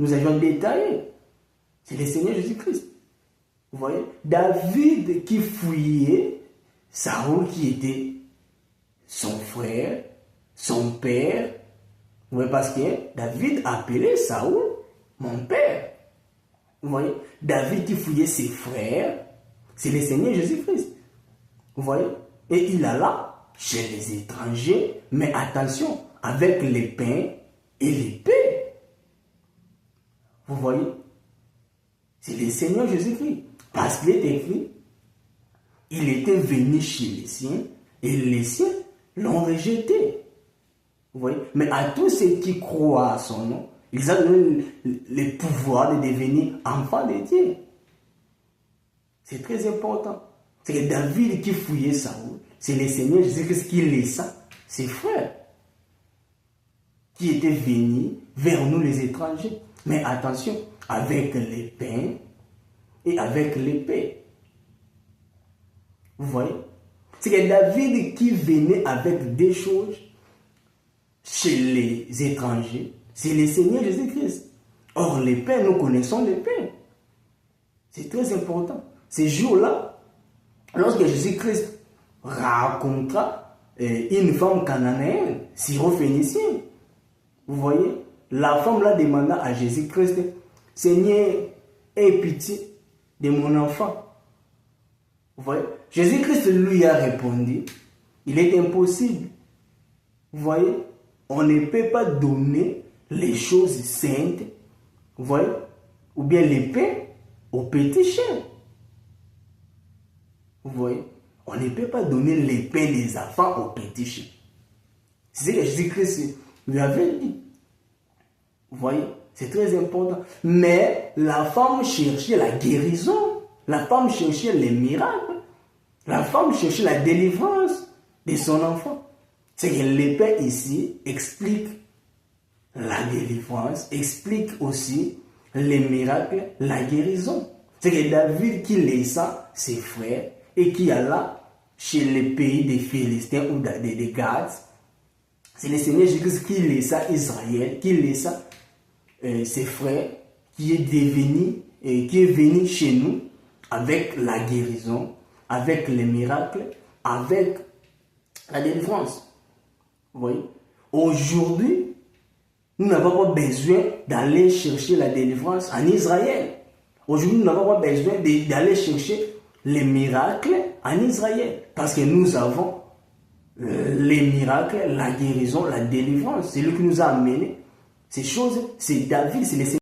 Nous avions détaillé. C'est le Seigneur Jésus-Christ. Vous voyez, David qui fouillait Saoul qui était son frère, son père. Vous voyez, parce que David appelait Saoul mon père. Vous voyez, David qui fouillait ses frères, c'est le Seigneur Jésus-Christ. Vous voyez, et il alla chez les étrangers, mais attention, avec l'épée et l'épée. Vous voyez, c'est le Seigneur Jésus-Christ. Parce qu'il est écrit, il était venu chez les siens et les siens l'ont rejeté. Vous voyez? Mais à tous ceux qui croient à son nom, ils ont donné le pouvoir de devenir enfants de Dieu. C'est très important. C'est que David qui fouillait Saoul, c'est le Seigneur Jésus-Christ qui laissa ses frères qui étaient venus vers nous les étrangers. Mais attention, avec les pains et avec l'épée. Vous voyez? C'est que David qui venait avec des choses chez les étrangers, c'est le Seigneur Jésus-Christ. Or, les pains, nous connaissons les pains. C'est très important. Ces jours-là, lorsque Jésus-Christ rencontra une femme cananéenne, syro-phénicienne, vous voyez, la femme là demanda à Jésus-Christ, Seigneur, aie pitié de mon enfant. Vous voyez, Jésus-Christ lui a répondu, il est impossible. Vous voyez, on ne peut pas donner les choses saintes, vous voyez, ou bien les pains aux petits chiens. Vous voyez, on ne peut pas donner les pains des enfants aux petits chiens. C'est ce que Jésus-Christ lui avait dit. Vous voyez, c'est très important. Mais la femme cherchait la guérison. La femme cherchait les miracles. La femme cherchait la délivrance de son enfant. C'est que l'épée ici explique la délivrance, explique aussi les miracles, la guérison. C'est que David qui laissa ses frères et qui alla chez les pays des Philistins ou des Gad. C'est le Seigneur Jésus qui laissa Israël, qui laissa ses frères, qui est venu chez nous avec la guérison, avec les miracles, avec la délivrance. Vous voyez? Aujourd'hui, nous n'avons pas besoin d'aller chercher la délivrance en Israël. Aujourd'hui, nous n'avons pas besoin d'aller chercher les miracles en Israël. Parce que nous avons les miracles, la guérison, la délivrance. C'est lui qui nous a amené ces choses. C'est David, c'est les